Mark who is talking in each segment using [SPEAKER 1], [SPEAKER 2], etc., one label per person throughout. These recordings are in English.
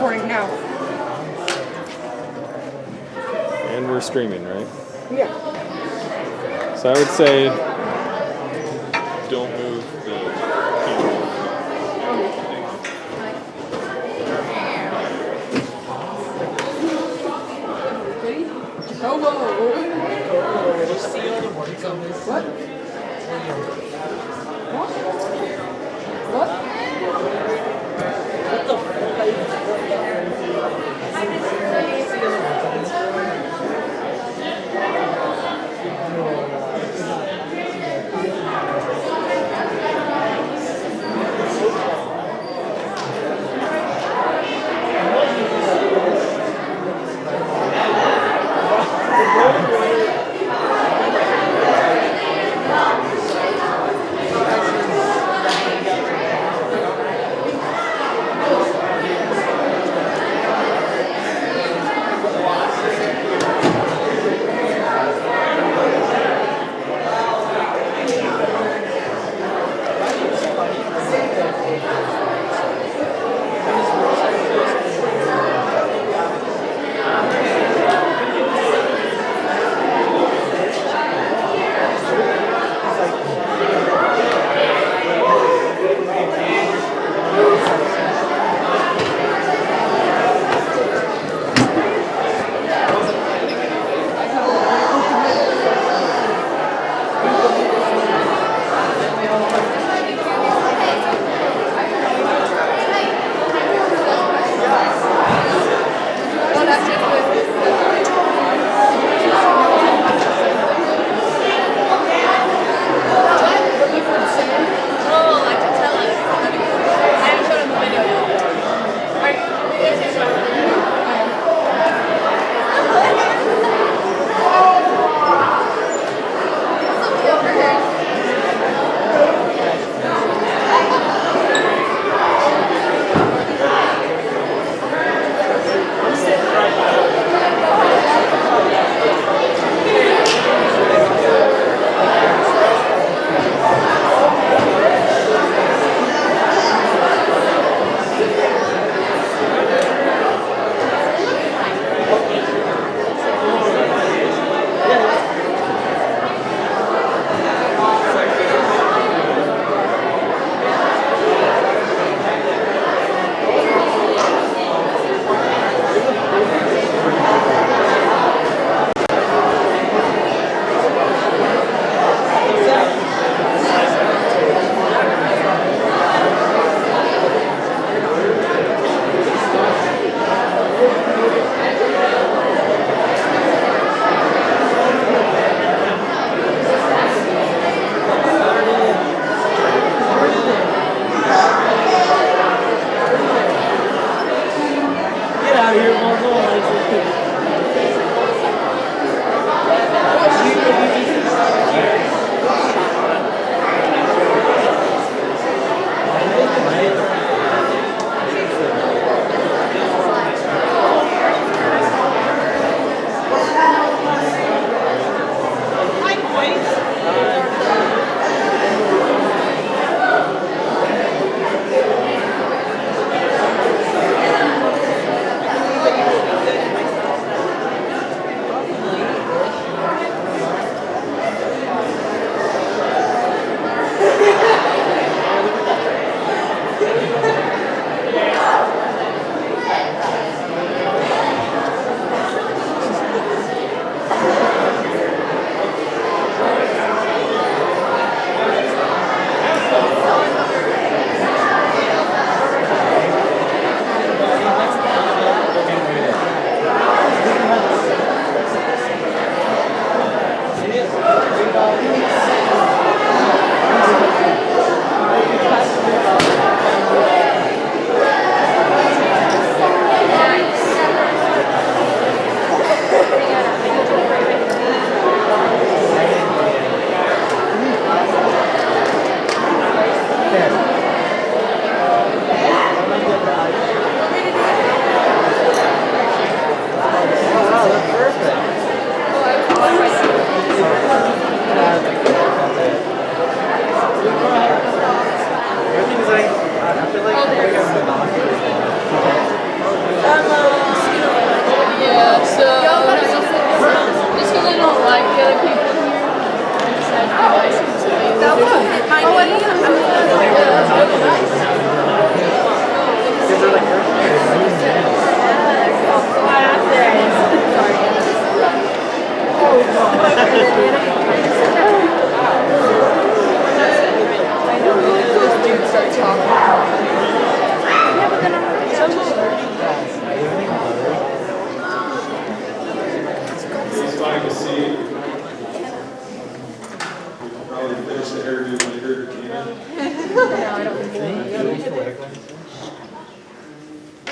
[SPEAKER 1] recording now.
[SPEAKER 2] And we're streaming, right?
[SPEAKER 1] Yeah.
[SPEAKER 2] So I would say don't move the keyboard.
[SPEAKER 1] Oh, whoa.
[SPEAKER 3] Did you see all the words on this?
[SPEAKER 1] What? What? What?
[SPEAKER 3] What the fuck?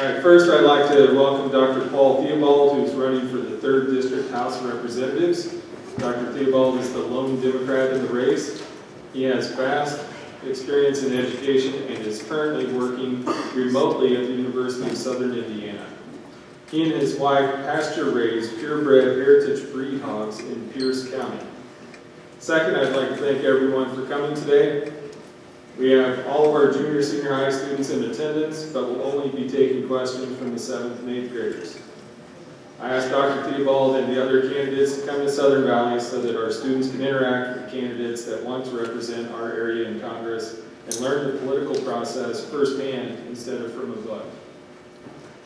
[SPEAKER 2] All right, first I'd like to welcome Dr. Paul Theobald, who's running for the 3rd District House of Representatives. Dr. Theobald is the lone Democrat in the race. He has vast experience in education and is currently working remotely at the University of Southern Indiana. He and his wife pasture-raise purebred heritage breed hogs in Pierce County. Second, I'd like to thank everyone for coming today. We have all of our junior, senior high students in attendance, but will only be taking questions from the 7th and 8th graders. I asked Dr. Theobald and the other candidates to come to Southern Valley so that our students can interact with candidates that want to represent our area in Congress and learn the political process firsthand instead of from a book.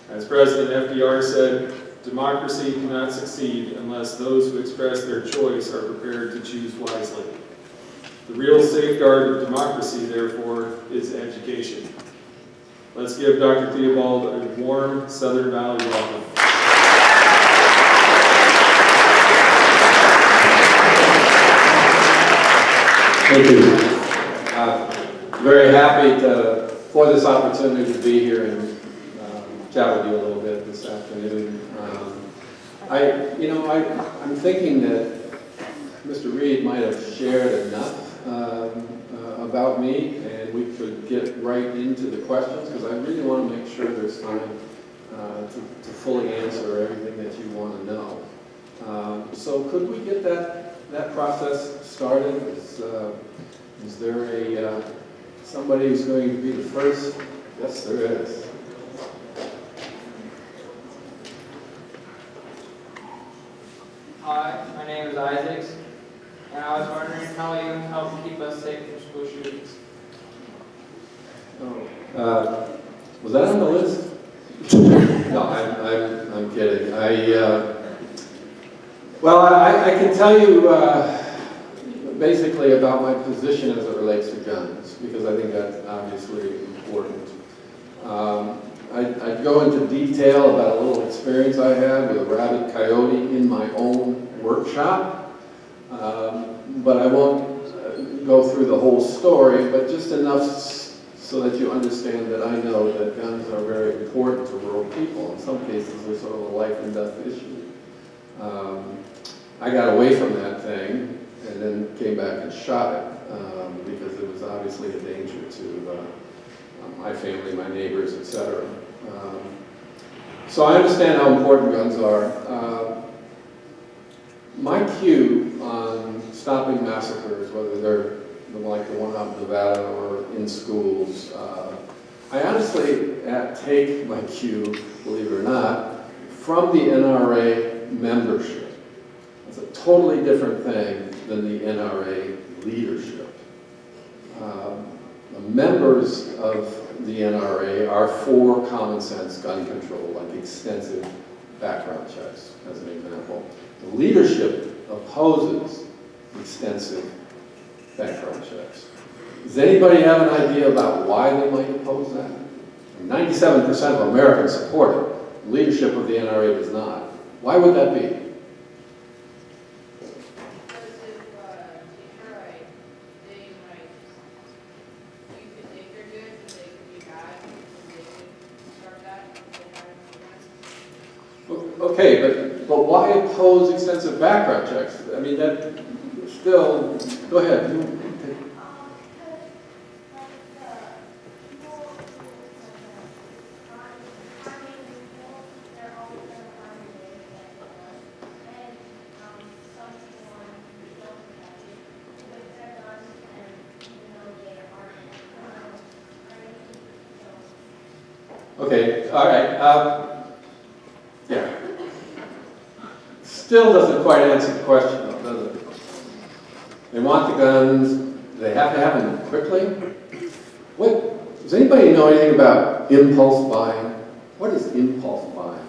[SPEAKER 2] As President FDR said, democracy cannot succeed unless those who express their choice are prepared to choose wisely. The real safeguard of democracy, therefore, is education. Let's give Dr. Theobald a warm Southern Valley welcome.
[SPEAKER 4] Thank you. Very happy for this opportunity to be here and chat with you a little bit this afternoon. I'm thinking that Mr. Reed might have shared enough about me, and we could get right into the questions, because I really want to make sure there's time to fully answer everything that you want to know. So could we get that process started? Is there somebody who's going to be the first? Yes, there is.
[SPEAKER 3] Hi, my name is Isaac, and I was wondering how you help keep us safe from school shootings.
[SPEAKER 4] Was that on the list? No, I'm kidding. I can tell you basically about my position as it relates to guns, because I think that's obviously important. I'd go into detail about a little experience I had with a rabid coyote in my own workshop, but I won't go through the whole story, but just enough so that you understand that I know that guns are very important to rural people. In some cases, they're sort of a life and death issue. I got away from that thing and then came back and shot it because it was obviously a danger to my family, my neighbors, etc. So I understand how important guns are. My cue on stopping massacres, whether they're like the one out in Nevada or in schools, I honestly take my cue, believe it or not, from the NRA membership. It's a totally different thing than the NRA leadership. The members of the NRA are for common sense gun control, like extensive background checks, as an example. The leadership opposes extensive background checks. Does anybody have an idea about why they might oppose that? 97% of Americans support it. The leadership of the NRA does not. Why would that be? Okay, but why oppose extensive background checks? I mean, that still, go ahead. Okay, all right. Yeah. Still doesn't quite answer the question, though, does it? They want the guns. They have to have them quickly. What? Does anybody know anything about impulse buying? What is impulse buying?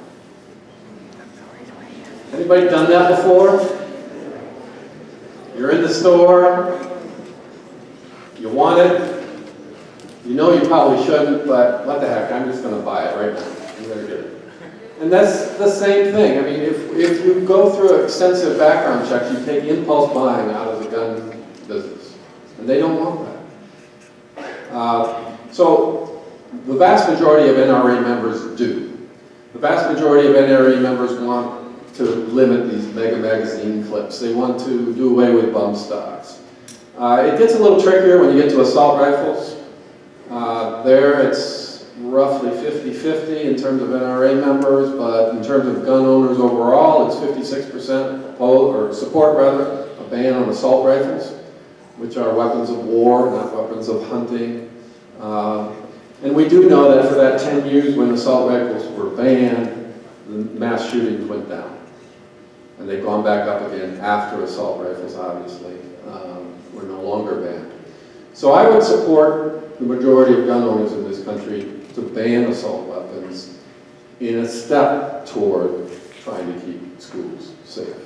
[SPEAKER 4] Anybody done that before? You're in the store. You want it. You know you probably shouldn't, but what the heck, I'm just going to buy it right now. I'm going to get it. And that's the same thing. I mean, if you go through extensive background checks, you take impulse buying out of the gun business. And they don't want that. So The vast majority of NRA members do. The vast majority of NRA members want to limit these mega magazine clips. They want to do away with bump stocks. It gets a little trickier when you get to assault rifles. There it's roughly 50-50 in terms of NRA members, but in terms of gun owners overall, it's 56% oppose, or support rather, a ban on assault rifles, which are weapons of war, not weapons of hunting. And we do know that for that 10 years when assault rifles were banned, the mass shootings went down. And they've gone back up again after assault rifles, obviously, were no longer banned. So I would support the majority of gun owners in this country to ban assault weapons in a step toward trying to keep schools safe.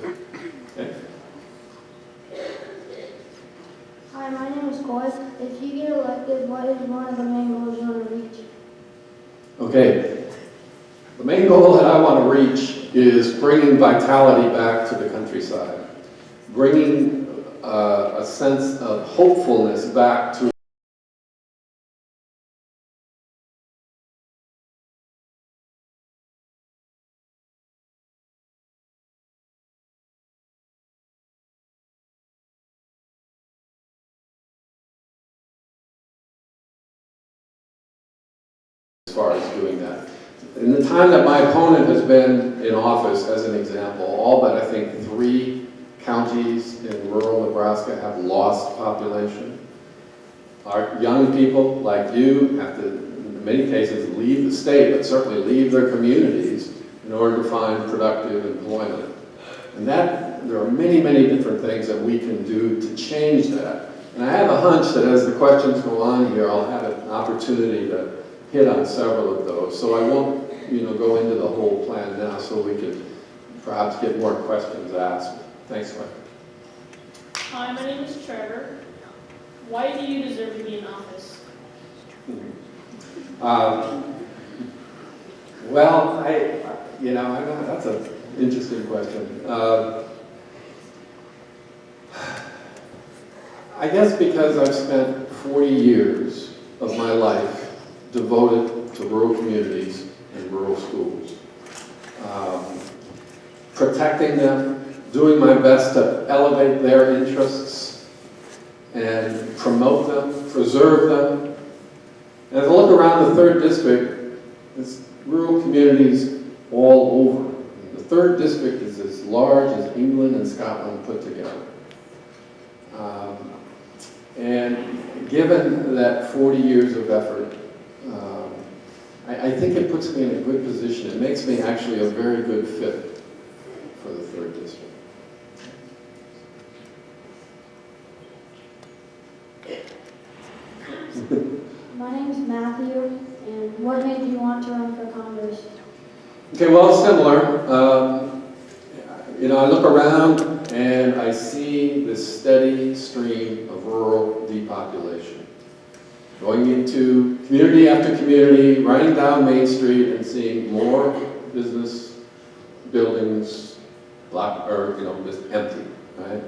[SPEAKER 4] Okay?
[SPEAKER 5] Hi, my name is Coy. If you get elected, what is one of the main goals you want to reach?
[SPEAKER 4] Okay. The main goal that I want to reach is bringing vitality back to the countryside, bringing a sense of hopefulness back to as far as doing that. In the time that my opponent has been in office, as an example, all but I think 3 counties in rural Nebraska have lost population. Our young people like you have to, in many cases, leave the state, but certainly leave their communities in order to find productive employment. And that, there are many, many different things that we can do to change that. And I have a hunch that as the questions go on here, I'll have an opportunity to hit on several of those. So I won't, go into the whole plan now so we can perhaps get more questions asked. Thanks, Mike.
[SPEAKER 6] Hi, my name is Trevor. Why do you deserve to be in office?
[SPEAKER 4] Well, that's an interesting question. I guess because I've spent 40 years of my life devoted to rural communities and rural schools. Protecting them, doing my best to elevate their interests and promote them, preserve them. And as I look around the 3rd district, it's rural communities all over. The 3rd district is as large as England and Scotland put together. And given that 40 years of effort, I think it puts me in a good position. It makes me actually a very good fit for the 3rd district.
[SPEAKER 5] My name is Matthew, and what made you want to run for Congress?
[SPEAKER 4] Okay, well, similar. I look around and I see this steady stream of rural depopulation. Going into community after community, running down Main Street and seeing more business buildings just empty, right?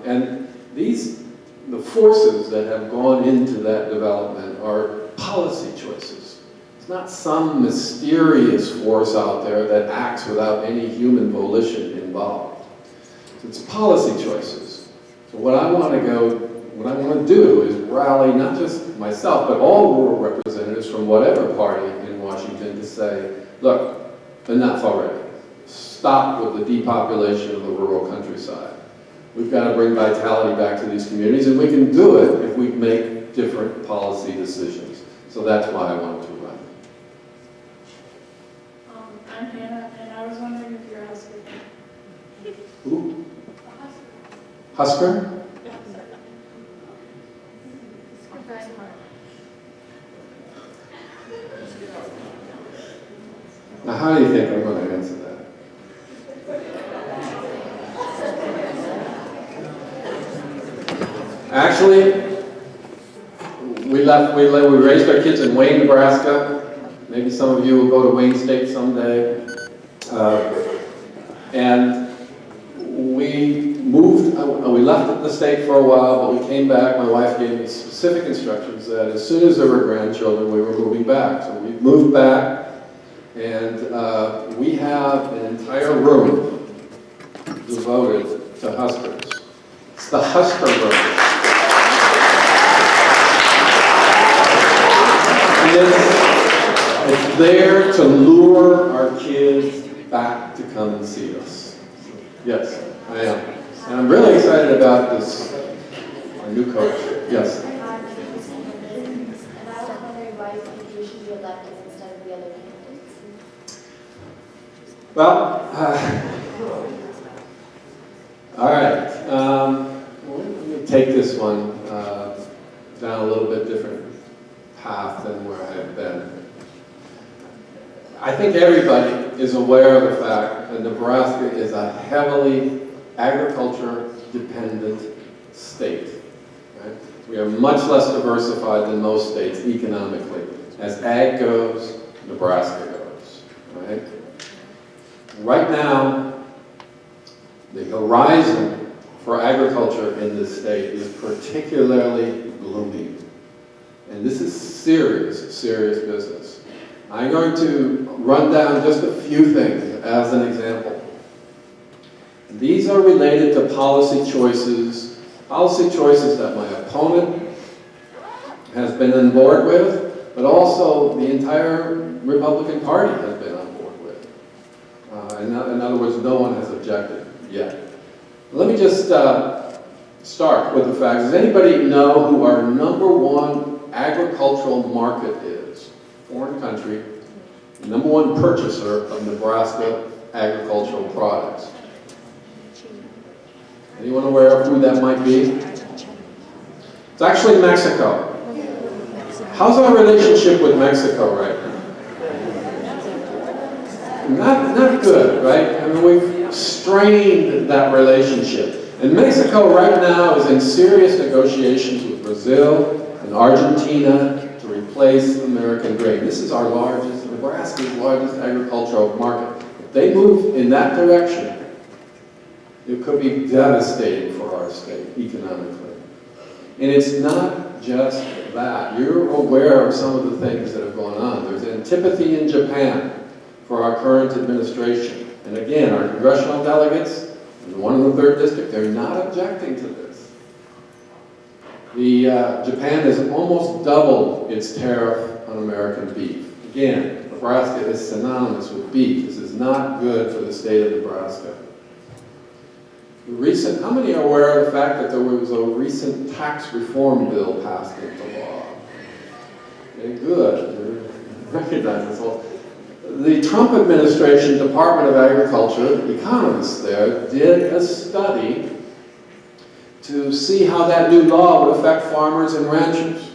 [SPEAKER 4] And the forces that have gone into that development are policy choices. It's not some mysterious force out there that acts without any human volition involved. It's policy choices. So what I want to do is rally not just myself, but all rural representatives from whatever party in Washington to say, look, enough already. Stop with the depopulation of the rural countryside. We've got to bring vitality back to these communities, and we can do it if we make different policy decisions. So that's why I wanted to run.
[SPEAKER 6] I'm Hannah, and I was wondering if you're a Husker.
[SPEAKER 4] Who? Husker? Now, how do you think I'm going to answer that? Actually, we raised our kids in Wayne, Nebraska. Maybe some of you will go to Wayne State someday. And we moved, we left the state for a while, but we came back. My wife gave me specific instructions that as soon as there were grandchildren, we were moving back. So we moved back, and we have an entire room devoted to Huskers. It's the Husker room. It's there to lure our kids back to come and see us. Yes, I am. And I'm really excited about this, our new coach. Yes?
[SPEAKER 5] And I was wondering why you think you should be elected instead of the other candidates?
[SPEAKER 4] Well, all right. Let me take this one down a little bit different path than where I have been. I think everybody is aware of the fact that Nebraska is a heavily agriculture-dependent state. Right? We are much less diversified than most states economically. As ag goes, Nebraska goes. Right? Right now, the horizon for agriculture in this state is particularly gloomy. And this is serious, serious business. I'm going to run down just a few things as an example. These are related to policy choices that my opponent has been on board with, but also the entire Republican Party has been on board with. In other words, no one has objected yet. Let me just start with the facts. Does anybody know who our #1 agricultural market is? Foreign country, #1 purchaser of Nebraska agricultural products. Anyone aware of who that might be? It's actually Mexico. How's our relationship with Mexico right now? Not good, right? I mean, we've strained that relationship. And Mexico right now is in serious negotiations with Brazil and Argentina to replace American grain. This is our largest, Nebraska's largest agricultural market. If they move in that direction, it could be devastating for our state economically. And it's not just that. You're aware of some of the things that have gone on. There's antipathy in Japan for our current administration. And again, our congressional delegates, and the one in the 3rd district, they're not objecting to this. Japan has almost doubled its tariff on American beef. Again, Nebraska is synonymous with beef. This is not good for the state of Nebraska. How many are aware of the fact that there was a recent tax reform bill passed into law? Okay, good. You recognize this. Well, the Trump administration, Department of Agriculture, economists there, did a study to see how that new law would affect farmers and ranchers.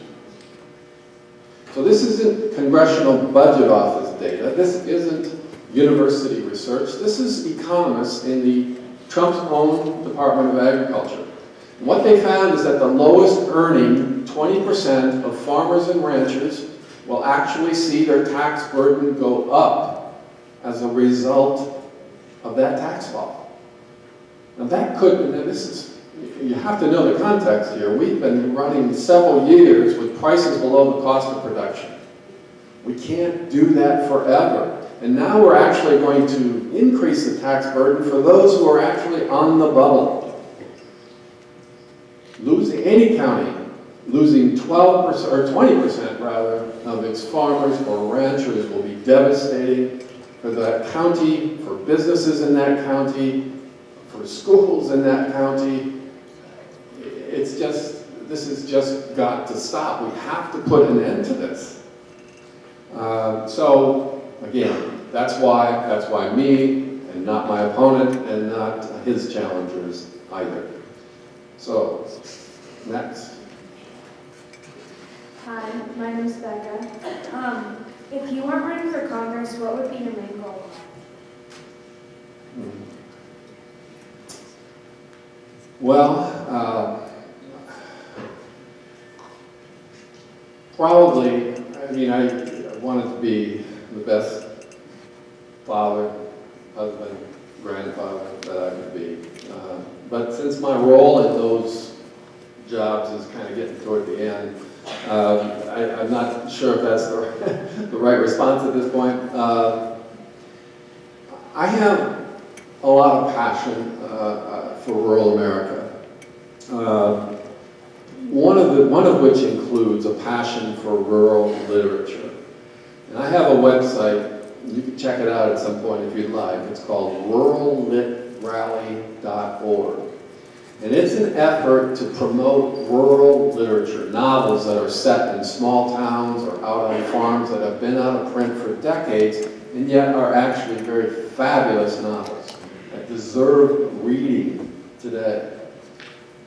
[SPEAKER 4] So this isn't Congressional Budget Office data. This isn't university research. This is economists in the Trump's own Department of Agriculture. And what they found is that the lowest earning 20% of farmers and ranchers will actually see their tax burden go up as a result of that tax law. Now that could, you have to know the context here. We've been running several years with prices below the cost of production. We can't do that forever. And now we're actually going to increase the tax burden for those who are actually on the bubble. Any county losing 12% or 20% rather of its farmers or ranchers will be devastating for that county, for businesses in that county, for schools in that county. This has just got to stop. We have to put an end to this. So again, that's why me and not my opponent and not his challengers either. So next.
[SPEAKER 7] Hi, my name is Becca. If you weren't running for Congress, what would be your main goal?
[SPEAKER 4] Well, probably, I wanted to be the best father, husband, grandfather that I could be. But since my role in those jobs is kind of getting toward the end, I'm not sure if that's the right response at this point. I have a lot of passion for rural America. One of which includes a passion for rural literature. And I have a website, you can check it out at some point if you'd like. It's called rurallitrally.org. And it's an effort to promote rural literature, novels that are set in small towns or out on farms that have been out of print for decades and yet are actually very fabulous novels that deserve reading today.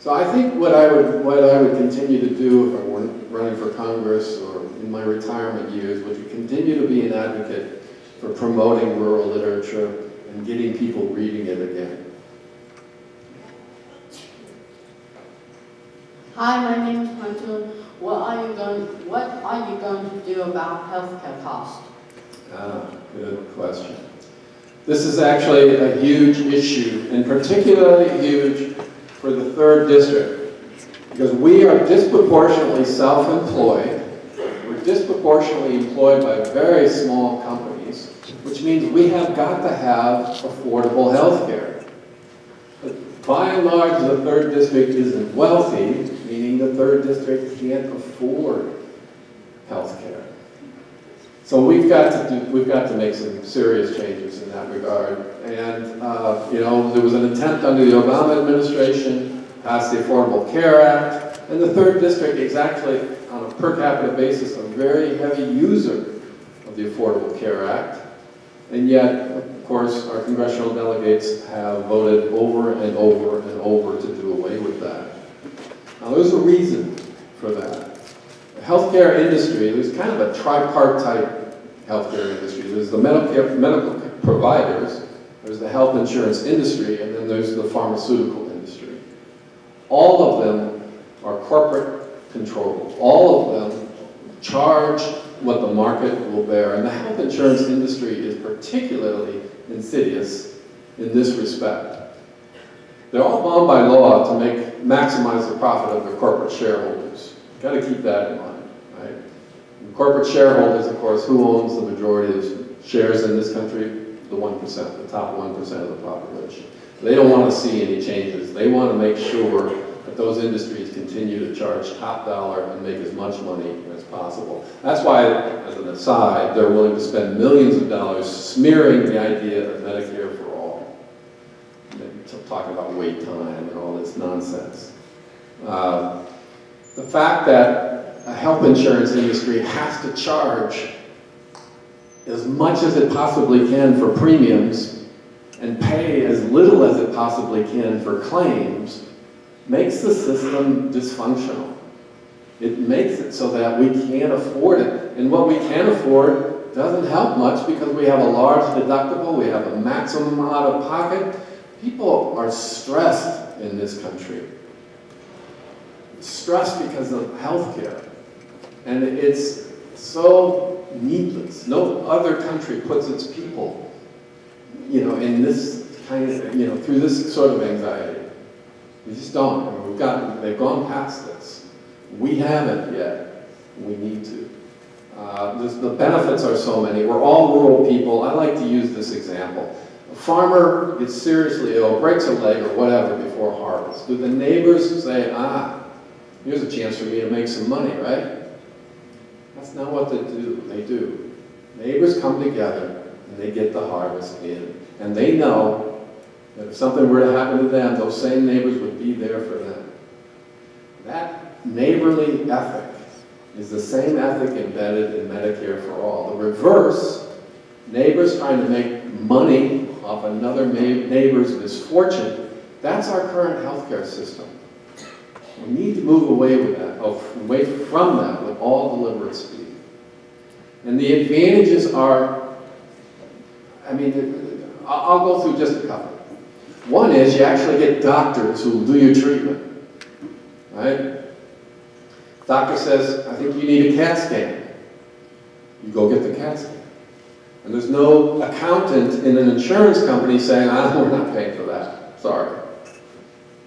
[SPEAKER 4] So I think what I would continue to do if I weren't running for Congress or in my retirement years would continue to be an advocate for promoting rural literature and getting people reading it again.
[SPEAKER 8] Hi, my name is Quentin. What are you going to do about healthcare costs?
[SPEAKER 4] Good question. This is actually a huge issue, and particularly huge for the 3rd District, because we are disproportionately self-employed. We're disproportionately employed by very small companies, which means we have got to have affordable health care. But by and large, the 3rd District isn't wealthy, meaning the 3rd District can't afford health care. So we've got to make some serious changes in that regard. And there was an attempt under the Obama administration, passed the Affordable Care Act, and the 3rd District is actually, on a per capita basis, a very heavy user of the Affordable Care Act. And yet, of course, our congressional delegates have voted over and over and over to do away with that. Now, there's a reason for that. The healthcare industry, there's kind of a tripartite healthcare industry. There's the medical providers, there's the health insurance industry, and then there's the pharmaceutical industry. All of them are corporate controlled. All of them charge what the market will bear. And the health insurance industry is particularly insidious in this respect. They're all bound by law to maximize the profit of their corporate shareholders. You've got to keep that in mind, right? And corporate shareholders, of course, who owns the majority of shares in this country? The 1%, the top 1% of the population. They don't want to see any changes. They want to make sure that those industries continue to charge top dollar and make as much money as possible. That's why, as an aside, they're willing to spend millions of dollars smearing the idea of Medicare for all. Talking about wait time and all this nonsense. The fact that a health insurance industry has to charge as much as it possibly can for premiums and pay as little as it possibly can for claims makes the system dysfunctional. It makes it so that we can't afford it. And what we can afford doesn't help much because we have a large deductible, we have a maximum out of pocket. People are stressed in this country. Stressed because of health care. And it's so needless. No other country puts its people, in this kind of, through this sort of anxiety. We just don't. I mean, they've gone past this. We haven't yet. We need to. The benefits are so many. We're all rural people. I like to use this example. A farmer gets seriously ill, breaks a leg or whatever before harvest. Do the neighbors say, here's a chance for me to make some money, right? That's not what they do. Neighbors come together and they get the harvest in. And they know that if something were to happen to them, those same neighbors would be there for them. That neighborly ethic is the same ethic embedded in Medicare for All. The reverse, neighbors trying to make money off another neighbor's misfortune, that's our current healthcare system. We need to move away from that with all deliberate speed. And the advantages are, I'll go through just a couple. One is you actually get doctors who will do your treatment, right? Doctor says, I think you need a CAT scan. You go get the CAT scan. And there's no accountant in an insurance company saying, we're not paying for that. Sorry.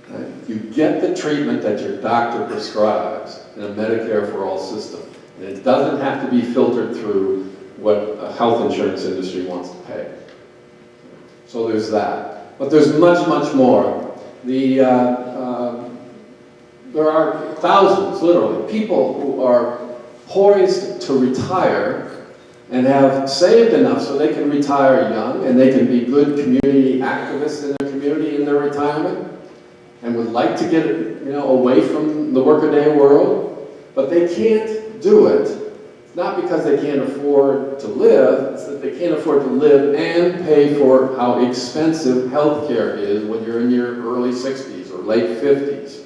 [SPEAKER 4] Right? You get the treatment that your doctor prescribes in a Medicare for all system. And it doesn't have to be filtered through what a health insurance industry wants to pay. So there's that. But there's much, much more. There are thousands, literally, people who are poised to retire and have saved enough so they can retire young and they can be good community activists in their community in their retirement and would like to get away from the workaday world, but they can't do it. It's not because they can't afford to live, it's that they can't afford to live and pay for how expensive healthcare is when you're in your early 60s or late 50s.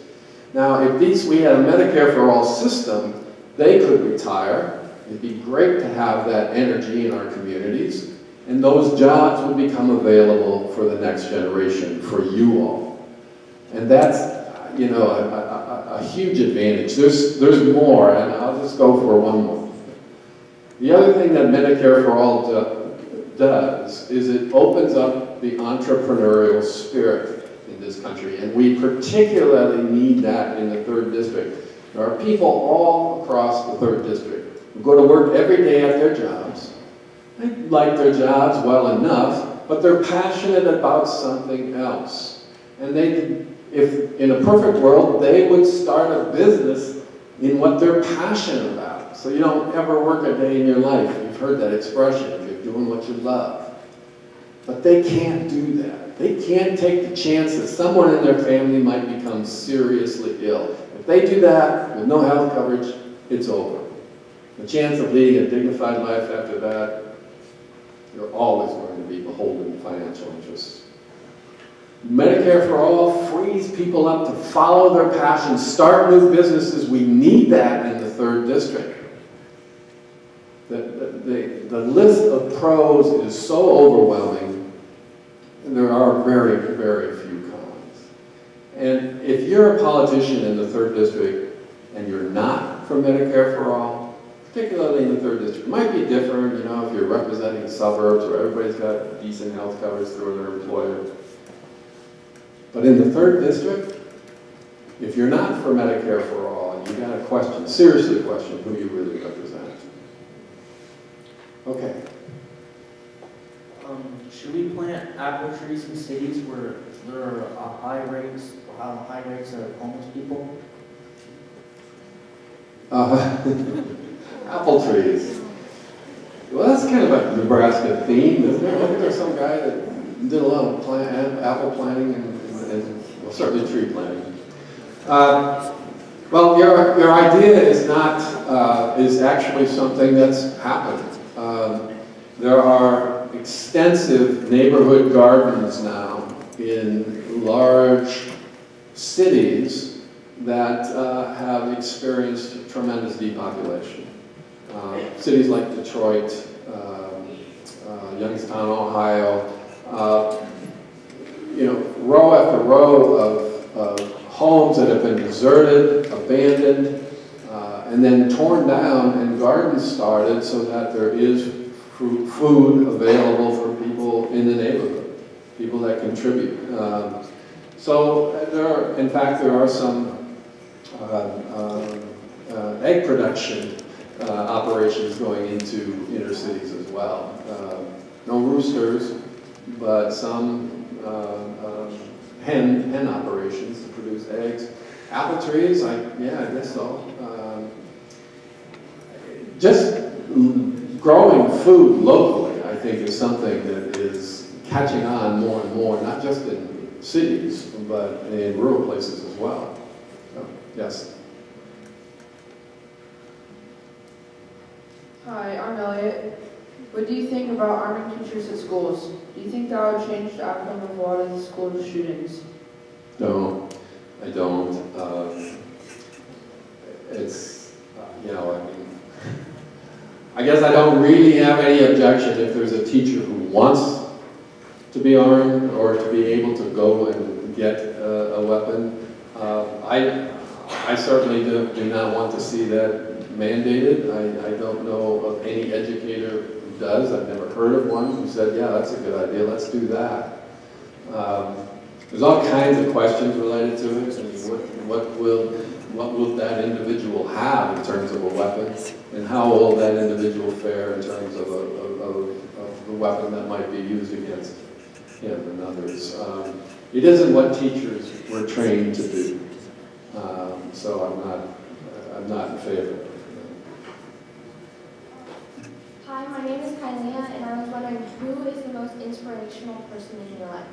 [SPEAKER 4] Now, if we had a Medicare for all system, they could retire. It'd be great to have that energy in our communities, and those jobs would become available for the next generation, for you all. And that's, a huge advantage. There's more, and I'll just go for one more. The other thing that Medicare for All does is it opens up the entrepreneurial spirit in this country, and we particularly need that in the 3rd District. There are people all across the 3rd District who go to work every day at their jobs. They like their jobs well enough, but they're passionate about something else. And if in a perfect world, they would start a business in what they're passionate about. So you don't ever work a day in your life. You've heard that expression, if you're doing what you love. But they can't do that. They can't take the chance that someone in their family might become seriously ill. If they do that with no health coverage, it's over. The chance of leading a dignified life after that, you're always going to be beholden to financial interests. Medicare for All frees people up to follow their passions, start new businesses. We need that in the 3rd District. The list of pros is so overwhelming, and there are very, very few cons. And if you're a politician in the 3rd District and you're not for Medicare for All, particularly in the 3rd District, it might be different, if you're representing suburbs where everybody's got decent health coverage through their employer. But in the 3rd District, if you're not for Medicare for All, you got to question, seriously question, who you really represent. Okay.
[SPEAKER 9] Should we plant apple trees in cities where there are high rates of homeless people?
[SPEAKER 4] Apple trees. Well, that's kind of a Nebraska theme, isn't it? Wasn't there some guy that did a lot of apple planting and certainly tree planting? Well, your idea is not is actually something that's happened. There are extensive neighborhood gardens now in large cities that have experienced tremendous depopulation. Cities like Detroit, Youngstown, Ohio, row after row of homes that have been deserted, abandoned, and then torn down, and gardens started so that there is food available for people in the neighborhood, people that contribute. So in fact, there are some egg production operations going into inner cities as well. No roosters, but some hen operations to produce eggs. Apple trees, I guess so. Just growing food locally, I think, is something that is catching on more and more, not just in cities, but in rural places as well. So, yes.
[SPEAKER 10] Hi, I'm Elliot. What do you think about arming teachers at schools? Do you think that would change the outcome of a lot of the school shootings?
[SPEAKER 4] No, I don't. It's, I guess I don't really have any objection if there's a teacher who wants to be armed or to be able to go and get a weapon. I certainly do not want to see that mandated. I don't know of any educator who does. I've never heard of one who said, yeah, that's a good idea, let's do that. There's all kinds of questions related to it. I mean, what will that individual have in terms of a weapon, and how will that individual fare in terms of the weapon that might be used against him and others. It isn't what teachers were trained to do, so I'm not in favor of it.
[SPEAKER 5] Hi, my name is Kylea, and I was wondering who is the most inspirational person in your life?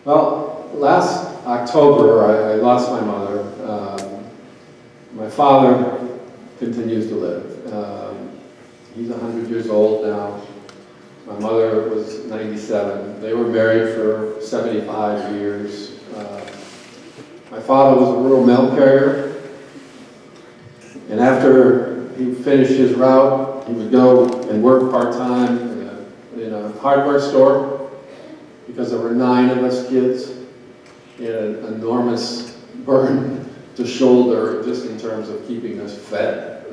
[SPEAKER 4] Well, last October, I lost my mother. My father continues to live. He's 100 years old now. My mother was 97. They were married for 75 years. My father was a rural mail carrier. And after he finished his route, he would go and work part-time in a hardware store, because there were 9 of us kids. He had an enormous burden to shoulder just in terms of keeping us fed.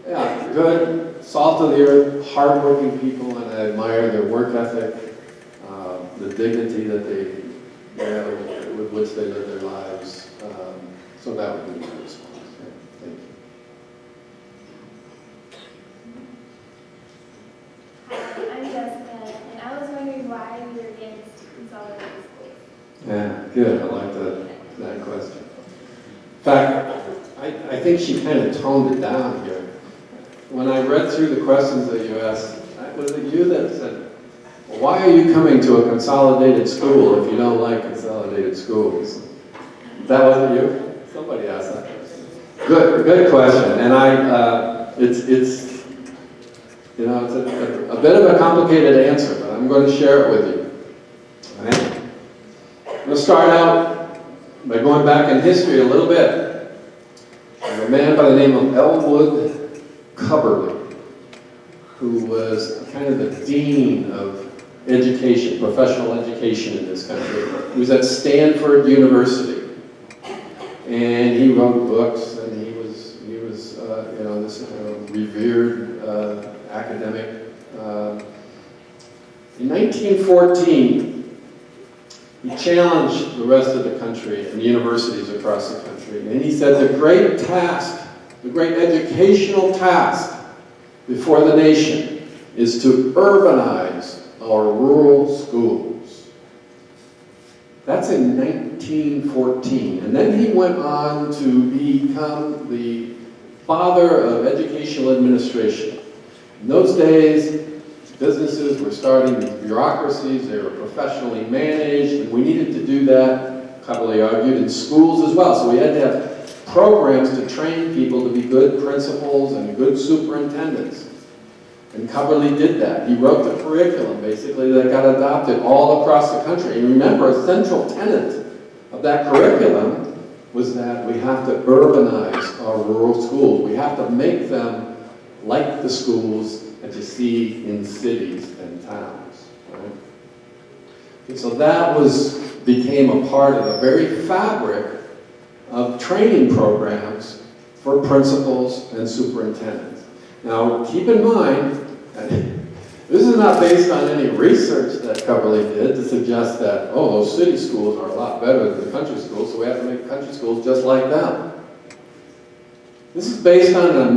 [SPEAKER 4] Yeah, good, salt of the earth, hardworking people, and I admire their work ethic, the dignity that with which they live their lives. So that would be my response. Thank you.
[SPEAKER 5] Hi, I'm Jessica, and I was wondering why you were against consolidated schools.
[SPEAKER 4] Yeah, good. I like that question. In fact, I think she kind of toned it down here. When I read through the questions that you asked, was it you that said, well, why are you coming to a consolidated school if you don't like consolidated schools? That wasn't you? Somebody asked that question. Good question. And it's a bit of a complicated answer, but I'm going to share it with you. All right? I'm going to start out by going back in history a little bit. There's a man by the name of Elwood Cubberley, who was kind of the dean of education, professional education in this country. He was at Stanford University. And he wrote books, and he was this revered academic. In 1914, he challenged the rest of the country and universities across the country, and he said the great task, the great educational task before the nation is to urbanize our rural schools. That's in 1914. And then he went on to become the father of educational administration. In those days, businesses were starting these bureaucracies, they were professionally managed, and we needed to do that, Cubberley argued, in schools as well. So we had to have programs to train people to be good principals and good superintendents. And Cubberley did that. He wrote the curriculum, basically, that got adopted all across the country. And remember, a central tenet of that curriculum was that we have to urbanize our rural schools. We have to make them like the schools that you see in cities and towns. Right? And so that became a part of the very fabric of training programs for principals and superintendents. Now, keep in mind, this is not based on any research that Cubberley did to suggest that, oh, those city schools are a lot better than the country schools, so we have to make country schools just like them. This is based on a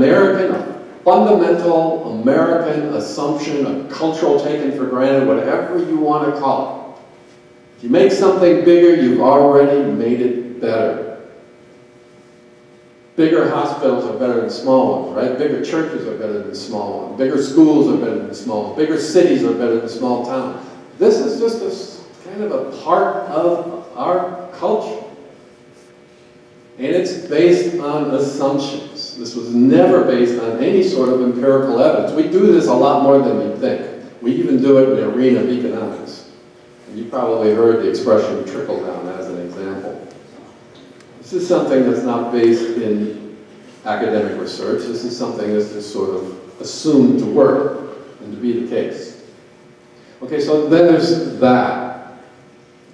[SPEAKER 4] fundamental American assumption, a cultural taken for granted, whatever you want to call it. If you make something bigger, you've already made it better. Bigger hospitals are better than small ones, right? Bigger churches are better than small ones. Bigger schools are better than small ones. Bigger cities are better than small towns. This is just kind of a part of our culture. And it's based on assumptions. This was never based on any sort of empirical evidence. We do this a lot more than you think. We even do it in the arena of economics. And you probably heard the expression trickle down as an example. This is something that's not based in academic research. This is something that's just sort of assumed to work and to be the case. Okay, so then there's that,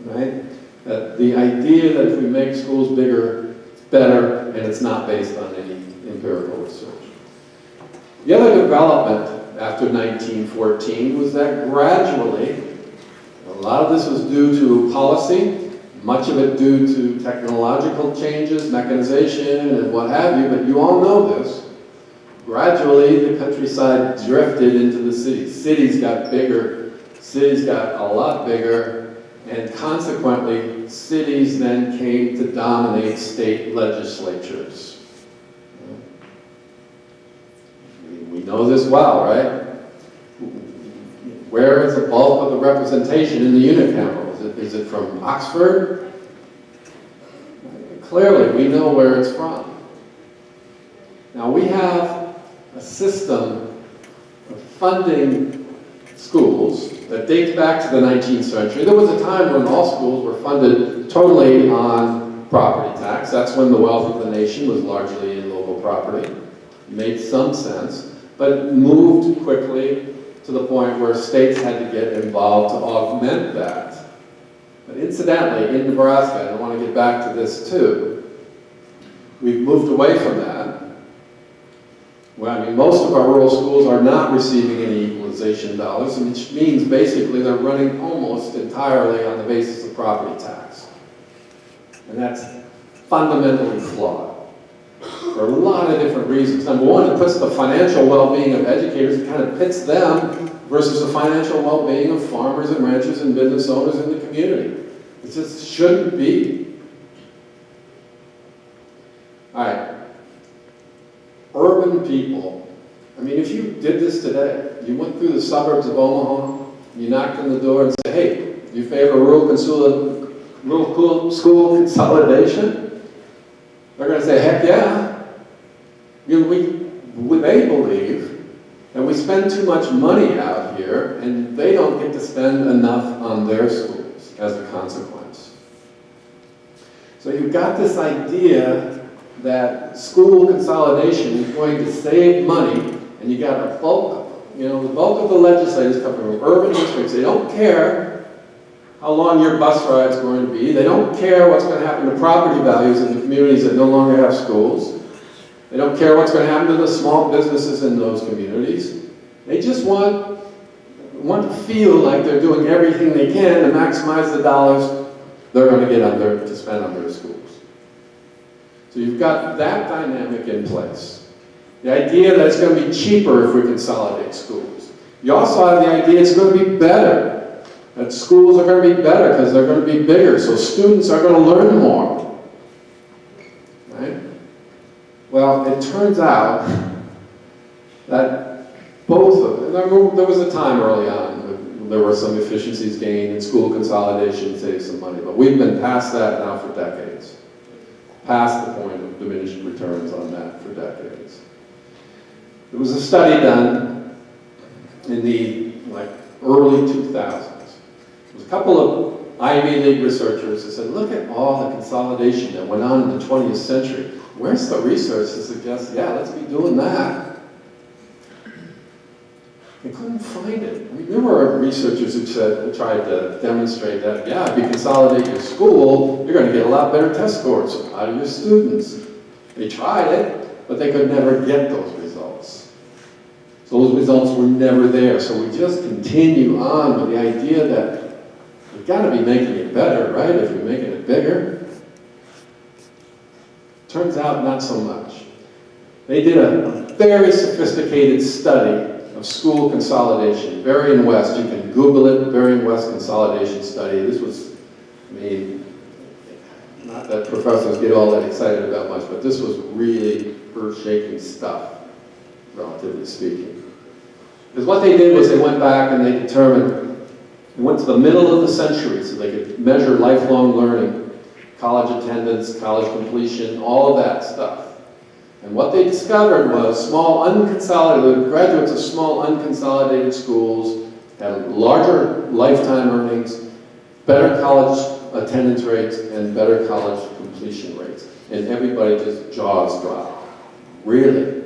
[SPEAKER 4] right? That the idea that if we make schools bigger, it's better, and it's not based on any empirical research. The other development after 1914 was that gradually, a lot of this was due to policy, much of it due to technological changes, mechanization, and what have you, but you all know this. Gradually, the countryside drifted into the cities. Cities got bigger, cities got a lot bigger, and consequently, cities then came to dominate state legislatures. We know this well, right? Where is the bulk of the representation in the unicameral? Is it from Oxford? Clearly, we know where it's from. Now, we have a system of funding schools that dates back to the 19th century. There was a time when all schools were funded totally on property tax. That's when the wealth of the nation was largely in local property. It made some sense, but it moved quickly to the point where states had to get involved to augment that. But incidentally, in Nebraska, and I want to get back to this too, we've moved away from that. Well, I mean, most of our rural schools are not receiving any equalization dollars, which means basically they're running almost entirely on the basis of property tax. And that's fundamentally flawed for a lot of different reasons. Number one, it puts the financial well-being of educators, it kind of pits them versus the financial well-being of farmers and ranchers and business owners in the community. It just shouldn't be. All right. Urban people. I mean, if you did this today, you went through the suburbs of Omaha, you knocked on the door and said, hey, do you favor rural school consolidation? They're going to say, heck yeah. You know, they believe that we spend too much money out here and they don't get to spend enough on their schools as a consequence. So you've got this idea that school consolidation is going to save money, and you got a bulk, the bulk of the legislators come from urban districts. They don't care how long your bus ride is going to be. They don't care what's going to happen to property values in the communities that no longer have schools. They don't care what's going to happen to the small businesses in those communities. They just want to feel like they're doing everything they can to maximize the dollars they're going to get to spend on their schools. So you've got that dynamic in place. The idea that it's going to be cheaper if we consolidate schools. You also have the idea it's going to be better. That schools are going to be better because they're going to be bigger, so students are going to learn more. Right? Well, it turns out that both of them, there was a time early on when there were some efficiencies gained and school consolidation saved some money, but we've been past that now for decades. Past the point of diminished returns on that for decades. There was a study done in the early 2000s. There was a couple of Ivy League researchers that said, look at all the consolidation that went on in the 20th century. Where's the research that suggests, yeah, let's be doing that? They couldn't find it. I mean, there were researchers who tried to demonstrate that, yeah, if you consolidate your school, you're going to get a lot better test scores out of your students. They tried it, but they could never get those results. So those results were never there. So we just continue on with the idea that we've got to be making it better, right, if you're making it bigger. Turns out not so much. They did a very sophisticated study of school consolidation. Berrien West, you can Google it, Berrien West consolidation study. This was, not that professors get all that excited about much, but this was really earth-shaking stuff, relatively speaking. Because what they did was they went back and they went to the middle of the century so they could measure lifelong learning, college attendance, college completion, all of that stuff. And what they discovered was the graduates of small unconsolidated schools had larger lifetime earnings, better college attendance rates, and better college completion rates. And everybody just jaws dropped. Really.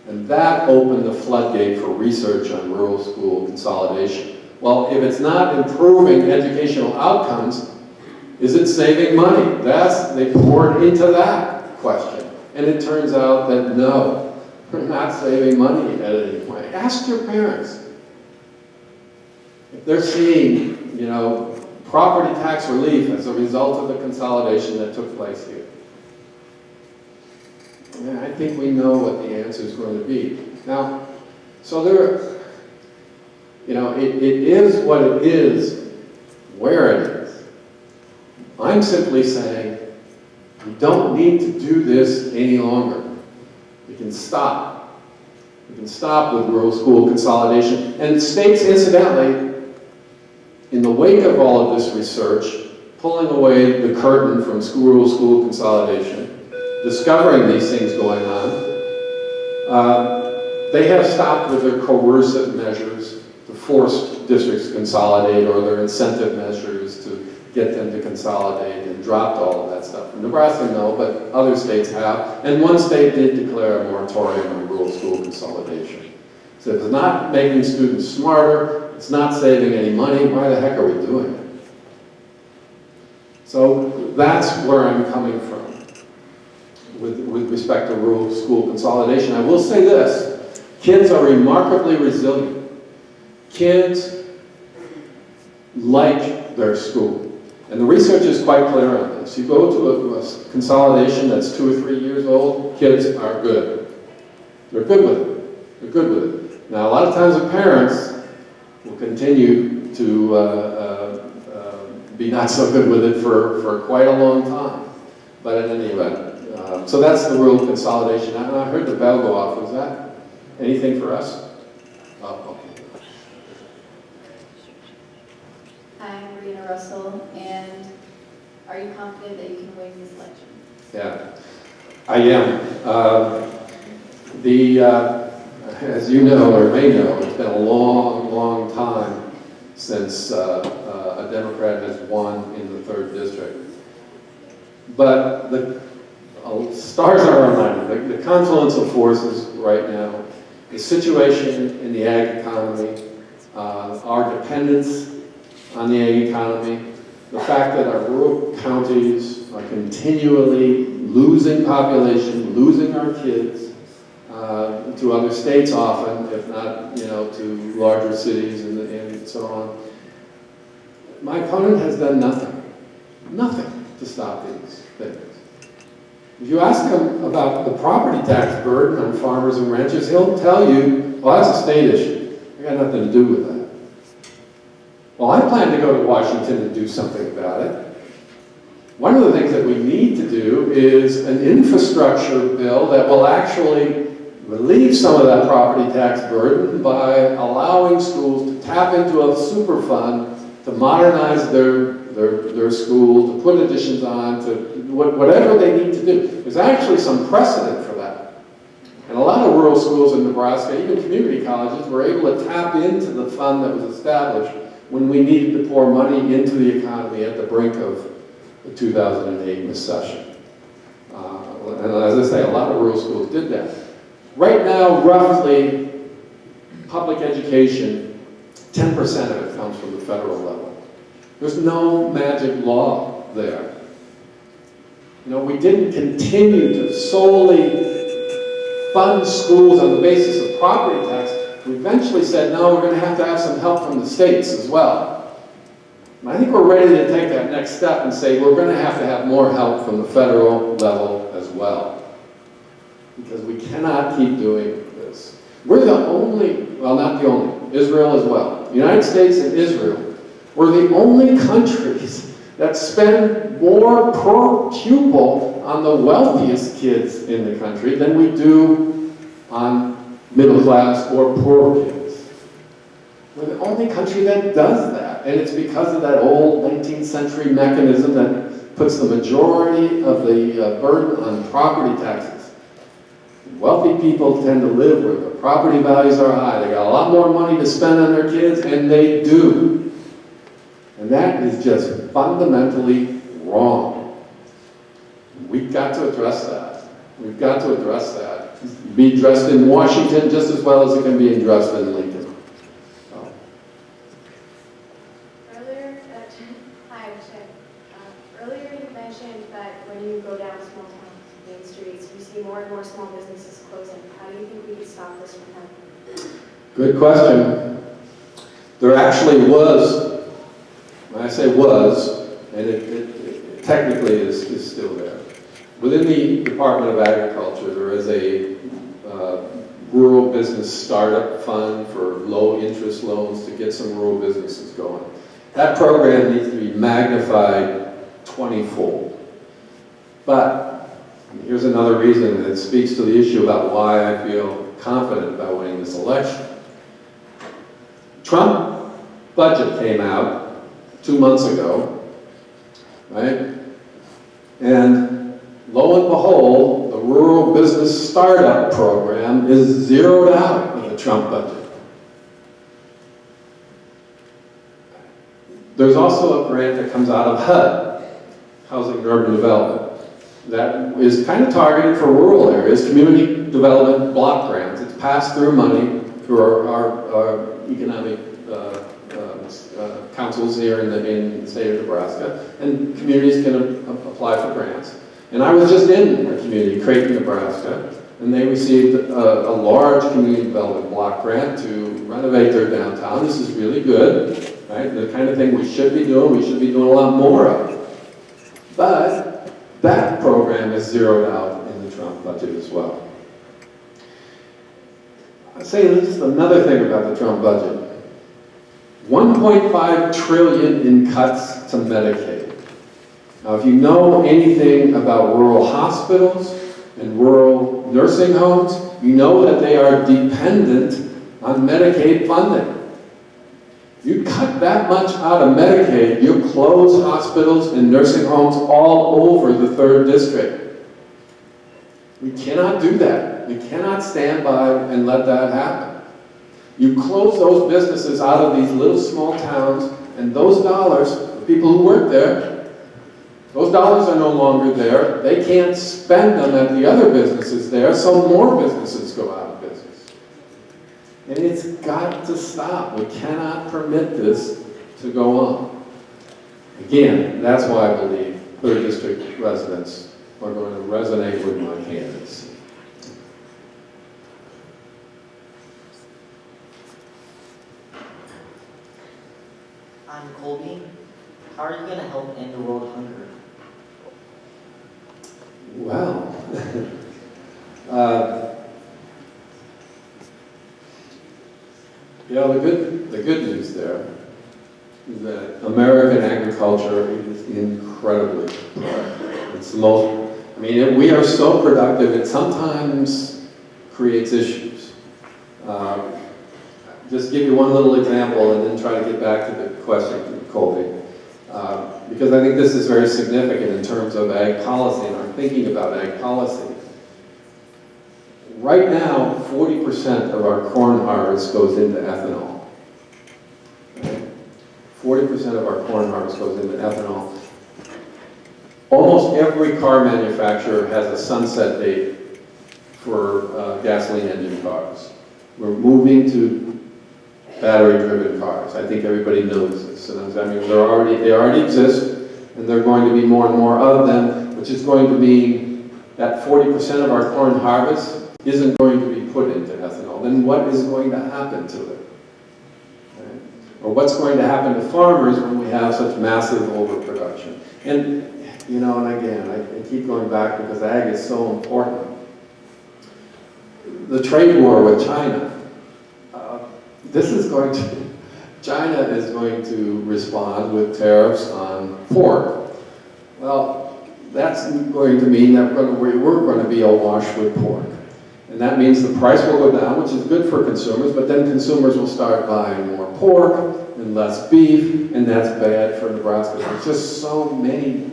[SPEAKER 4] And that opened the floodgate for research on rural school consolidation. Well, if it's not improving educational outcomes, is it saving money? They poured into that question. And it turns out that no. We're not saving money at any point. Ask your parents. If they're seeing, you know, property tax relief as a result of the consolidation that took place here. And I think we know what the answer is going to be. Now, so there, you know, it is what it is, where it is. I'm simply saying, we don't need to do this any longer. We can stop. We can stop with rural school consolidation. And states, incidentally, in the wake of all of this research, pulling away the curtain from rural school consolidation, discovering these things going on, they have stopped with their coercive measures to force districts to consolidate, or their incentive measures to get them to consolidate, and dropped all of that stuff. Nebraska, no, but other states have. And one state did declare a moratorium on rural school consolidation. So it's not making students smarter, it's not saving any money. Why the heck are we doing it? So that's where I'm coming from with respect to rural school consolidation. I will say this, kids are remarkably resilient. Kids like their school. And the research is quite clear on this. You go to a consolidation that's 2 or 3 years old, kids are good. They're good with it. They're good with it. Now, a lot of times the parents will continue to be not so good with it for quite a long time. But at any rate, so that's the rural consolidation. I heard the bell go off. Was that anything for us? Oh, okay.
[SPEAKER 11] Hi, I'm Rena Russell, and are you confident that you can win this election?
[SPEAKER 4] Yeah, I am. As you know or may know, it's been a long, long time since a Democrat has won in the 3rd district. But the stars are aligning. The confluence of forces right now, the situation in the ag economy, our dependence on the ag economy, the fact that our rural counties are continually losing population, losing our kids to other states often, if not, you know, to larger cities and so on. My opponent has done nothing to stop these things. If you ask him about the property tax burden on farmers and ranchers, he'll tell you, well, that's a state issue. I got nothing to do with that. Well, I plan to go to Washington and do something about it. One of the things that we need to do is an infrastructure bill that will actually relieve some of that property tax burden by allowing schools to tap into a super fund to modernize their school, to put additions on, to whatever they need to do. There's actually some precedent for that. And a lot of rural schools in Nebraska, even community colleges, were able to tap into the fund that was established when we needed to pour money into the economy at the brink of the 2008 recession. And as I say, a lot of rural schools did that. Right now, roughly, public education, 10% of it comes from the federal level. There's no magic law there. You know, we didn't continue to solely fund schools on the basis of property tax. We eventually said, no, we're going to have some help from the states as well. And I think we're ready to take that next step and say we're going to have more help from the federal level as well. Because we cannot keep doing this. We're the only, well, not the only, Israel as well. The United States and Israel were the only countries that spend more per pupil on the wealthiest kids in the country than we do on middle class or poor kids. We're the only country that does that. And it's because of that old 19th century mechanism that puts the majority of the burden on property taxes. Wealthy people tend to live where their property values are high. They got a lot more money to spend on their kids, and they do. And that is just fundamentally wrong. We've got to address that. We've got to address that. Be addressed in Washington just as well as it can be addressed in Lincoln. So.
[SPEAKER 11] Earlier you mentioned that when you go down small town main streets,
[SPEAKER 7] We see more and more small businesses closing. How do you think we could stop this from happening?
[SPEAKER 4] Good question. There actually was, when I say was, and it technically is still there. Within the Department of Agriculture, there is a rural business startup fund for low interest loans to get some rural businesses going. That program needs to be magnified 20-fold. But here's another reason that speaks to the issue about why I feel confident about winning this election. Trump budget came out 2 months ago, right? And lo and behold, the Rural Business Startup Program is zeroed out of the Trump budget. There's also a grant that comes out of HUD, Housing and Urban Development, that is kind of targeted for rural areas, community development block grants. It's pass-through money through our economic councils here in the state of Nebraska, and communities can apply for grants. And I was just in a community, Creighton, Nebraska, and they received a large community development block grant to renovate their downtown. This is really good, right? The kind of thing we should be doing a lot more of. But that program is zeroed out in the Trump budget as well. I'll say just another thing about the Trump budget. $1.5 trillion in cuts to Medicaid. Now, if you know anything about rural hospitals and rural nursing homes, you know that they are dependent on Medicaid funding. You cut that much out of Medicaid, you close hospitals and nursing homes all over the 3rd District. We cannot do that. We cannot stand by and let that happen. You close those businesses out of these little small towns, and those dollars, the people who work there, those dollars are no longer there. They can't spend them at the other businesses there, so more businesses go out of business. And it's got to stop. We cannot permit this to go on. Again, that's why I believe 3rd District residents are going to resonate with my candidacy.
[SPEAKER 12] I'm Colby. How are you going to help end world hunger?
[SPEAKER 4] Well, you know, the good news there is that American agriculture is incredibly productive. It's the most, I mean, we are so productive, it sometimes creates issues. Just give you one little example and then try to get back to the question, Colby. Because I think this is very significant in terms of ag policy and our thinking about ag policy. Right now, 40% of our corn harvest goes into ethanol. 40% of our corn harvest goes into ethanol. Almost every car manufacturer has a sunset date for gasoline engine cars. We're moving to battery-driven cars. I think everybody knows this. And I mean, they already exist, and there are going to be more and more of them, which is going to mean that 40% of our corn harvest isn't going to be put into ethanol. Then what is going to happen to it? Right? Or what's going to happen to farmers when we have such massive overproduction? And, you know, and again, I keep going back because ag is so important. The trade war with China. China is going to respond with tariffs on pork. Well, that's going to mean that we're going to be awash with pork. And that means the price will go down, which is good for consumers, but then consumers will start buying more pork and less beef, and that's bad for Nebraska. There's just so many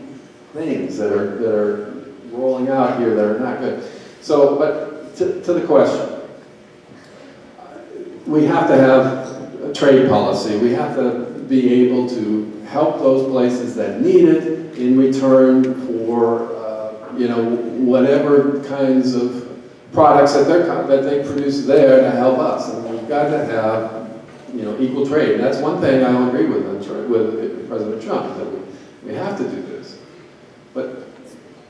[SPEAKER 4] things that are rolling out here that are not good. So, but to the question, we have to have a trade policy. We have to be able to help those places that need it in return for, you know, whatever kinds of products that they produce there to help us. And we've got to have, you know, equal trade. And that's one thing I'll agree with President Trump, that we have to do this. But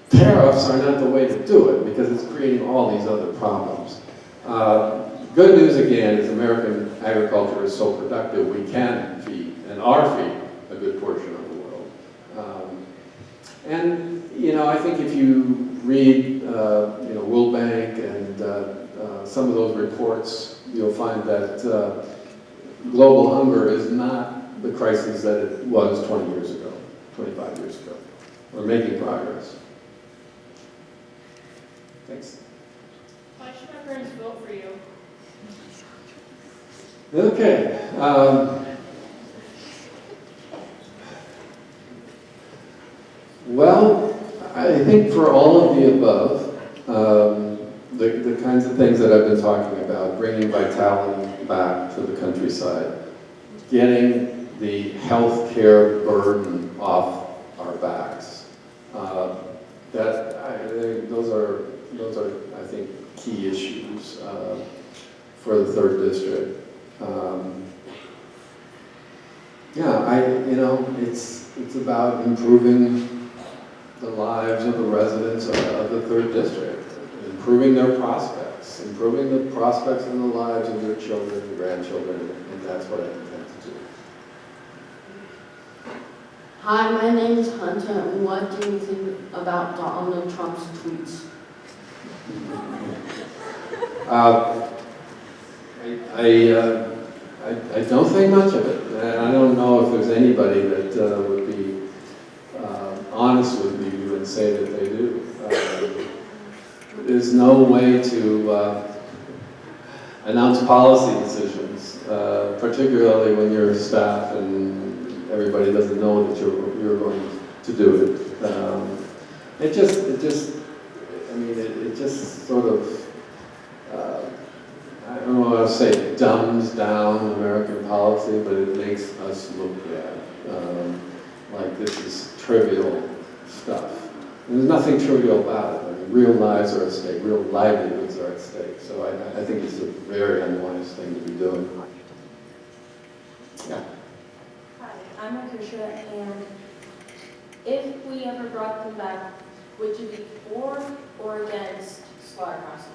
[SPEAKER 4] tariffs are not the way to do it because it's creating all these other problems. Good news again is American agriculture is so productive we can feed and are feeding a good portion of the world. And you know, I think if you read you know, World Bank and some of those reports, you'll find that global hunger is not the crisis that it was 20 years ago, 25 years ago. We're making progress. Thanks.
[SPEAKER 6] Why should my parents vote for you?
[SPEAKER 4] Okay. Well, I think for all of the above, the kinds of things that I've been talking about, bringing vitality back to the countryside, getting the health care burden off our backs, those are, I think, key issues for the 3rd District. You know, it's about improving the lives of the residents of the 3rd District, improving their prospects, improving the prospects and the lives of their children and grandchildren, and that's what I intend to do.
[SPEAKER 8] Hi, my name is Hunter, and what do you think about Donald Trump's tweets?
[SPEAKER 4] I don't think much of it. I don't know if there's anybody that would be honest with you and say that they do. There's no way to announce policy decisions, particularly when you're staff and everybody doesn't know that you're going to do it. It just sort of, I don't know how to say it, dumbs down American policy, but it makes us look bad. Like this is trivial stuff. And there's nothing trivial about it. I mean, real lives are at stake, real livelihoods are at stake. So I think it's a very unwise thing to be doing. Yeah.
[SPEAKER 7] Hi, I'm Akusha, and if we ever brought them back, would you be for or against slaughterhouses?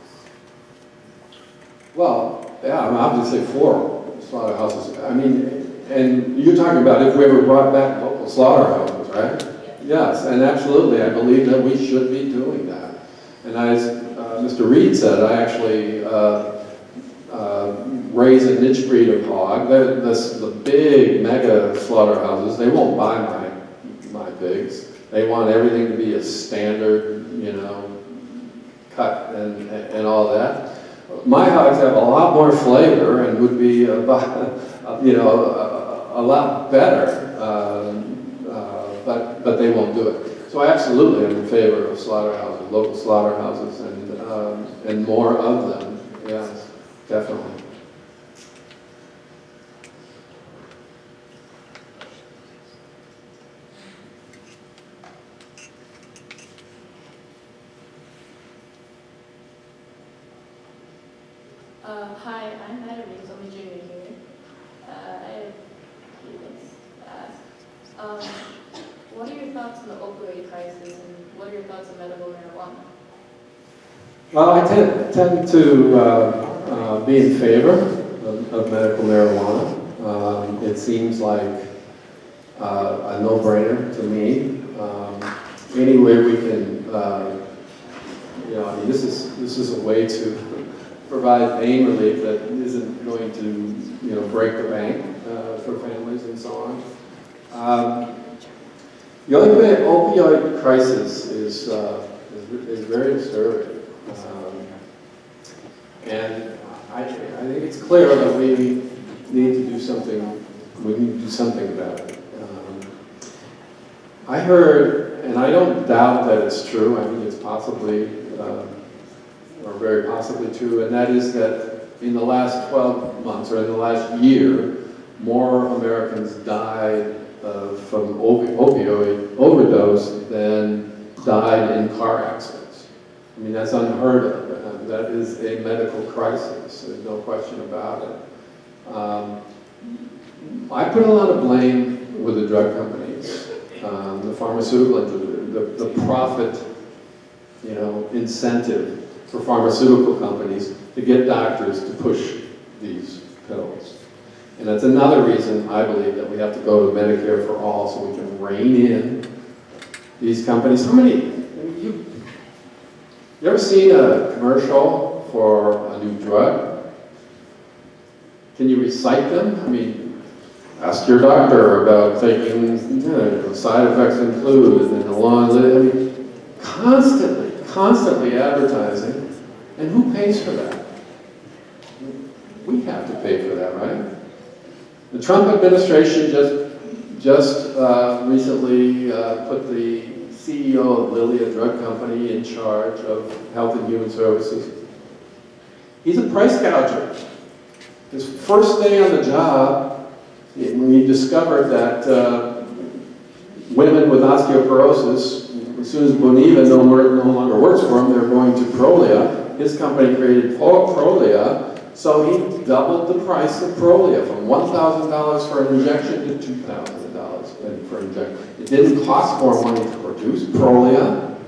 [SPEAKER 4] Well, yeah, I'm obviously for slaughterhouses. I mean, and you're talking about if we ever brought back local slaughterhouses, right? Yes, and absolutely, I believe that we should be doing that. And as Mr. Reed said, I actually raise a niche breed of hog. The big mega slaughterhouses, they won't buy my pigs. They want everything to be a standard, you know, cut and all that. My hogs have a lot more flavor and would be about, you know, a lot better. But they won't do it. So I absolutely am in favor of slaughterhouses, local slaughterhouses, and more of them. Yes, definitely.
[SPEAKER 6] Hi, I'm Adam Meeks. I'm a junior here. I have a few things to ask. What are your thoughts on the opioid crisis, and what are your thoughts on medical marijuana?
[SPEAKER 4] Well, I tend to be in favor of medical marijuana. It seems like a no-brainer to me. Anywhere we can, you know, I mean, this is a way to provide pain relief that isn't going to, you know, break the bank for families and so on. The opioid crisis is very disturbing. And I think it's clear that we need to do something. We need to do something about it. I heard, and I don't doubt that it's true. I think it's possibly, or very possibly true, and that is that in the last 12 months or in the last year, more Americans died from opioid overdose than died in car accidents. I mean, that's unheard of. That is a medical crisis. There's no question about it. I put a lot of blame with the drug companies, the pharmaceutical industry, the profit incentive for pharmaceutical companies to get doctors to push these pills. And that's another reason I believe that we have to go to Medicare for all so we can rein in these companies. How many, you ever seen a commercial for a new drug? Can you recite them? I mean, ask your doctor about taking, side effects include, and the long list. I mean, constantly advertising. And who pays for that? We have to pay for that, right? The Trump administration just recently put the CEO of Lilly, a drug company, in charge of Health and Human Services. He's a price gouger. His first day on the job, when he discovered that women with osteoporosis, as soon as Boniva no longer works for him, they're going to Prolia. His company created Prolia, so he doubled the price of Prolia from $1,000 for an injection to $2,000 for an injection. It didn't cost more money to produce Prolia.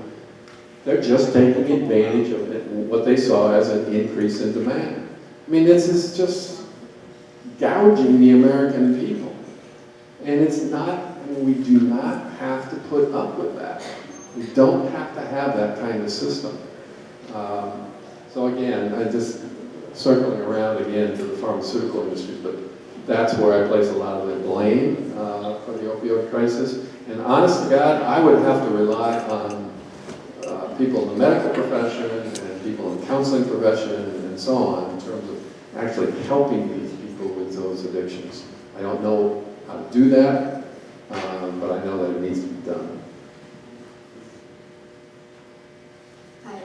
[SPEAKER 4] They're just taking advantage of it and what they saw as an increase in demand. I mean, this is just gouging the American people. And it's not, I mean, we do not have to put up with that. We don't have to have that kind of system. So again, I just circling around again to the pharmaceutical industry, but that's where I place a lot of the blame for the opioid crisis. And honest to God, I would have to rely on people in the medical profession and people in the counseling profession and so on in terms of actually helping these people with those addictions. I don't know how to do that, but I know that it needs to be done.
[SPEAKER 11] Hi.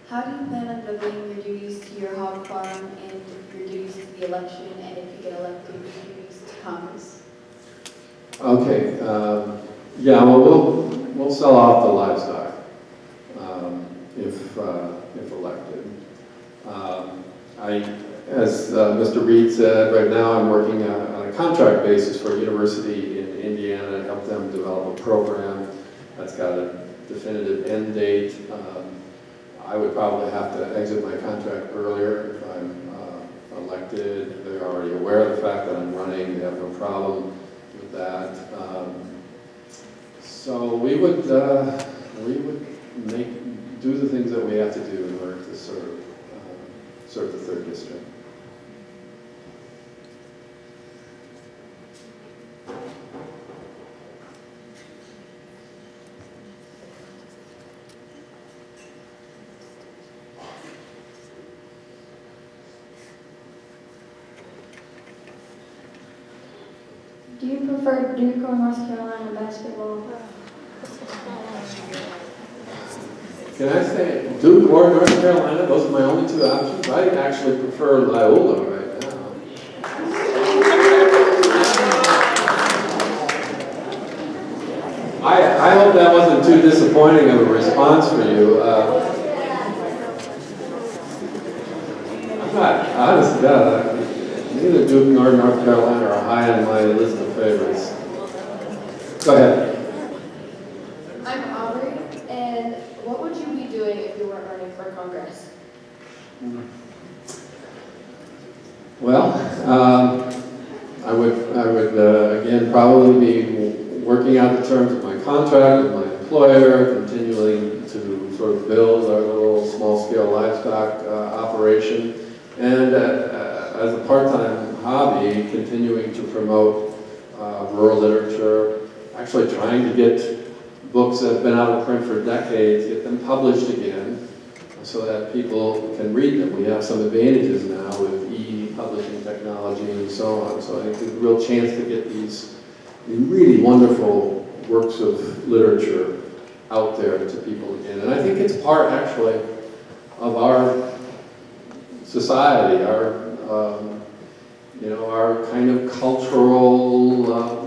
[SPEAKER 11] How do you plan on juggling your duties to your hog farm and your duties to the election, and if you get elected, your duties to Congress?
[SPEAKER 4] Okay. Yeah. Well, we'll sell off the livestock if elected. As Mr. Reed said, right now I'm working on a contract basis for a university in Indiana to help them develop a program that's got a definitive end date. I would probably have to exit my contract earlier if I'm elected. They're already aware of the fact that I'm running. They have no problem with that. So we would do the things that we have to do in order to serve the 3rd District.
[SPEAKER 5] Do you prefer Duke or North Carolina basketball?
[SPEAKER 4] Can I say Duke or North Carolina? Those are my only 2 options. I actually prefer Loyola right now. I hope that wasn't too disappointing of a response for you. I'm not, honest to God, neither Duke nor North Carolina are high on my list of favorites. Go ahead.
[SPEAKER 7] I'm Aubrey, and what would you be doing if you weren't running for Congress?
[SPEAKER 4] Well, I would again probably be working out the terms of my contract with my employer, continuing to sort of build our little small-scale livestock operation, and as a part-time hobby, continuing to promote rural literature, actually trying to get books that have been out of print for decades, get them published again so that people can read them. We have some advantages now with e-publishing technology and so on, so I think there's a real chance to get these really wonderful works of literature out there to people again. And I think it's part, actually, of our society, our kind of cultural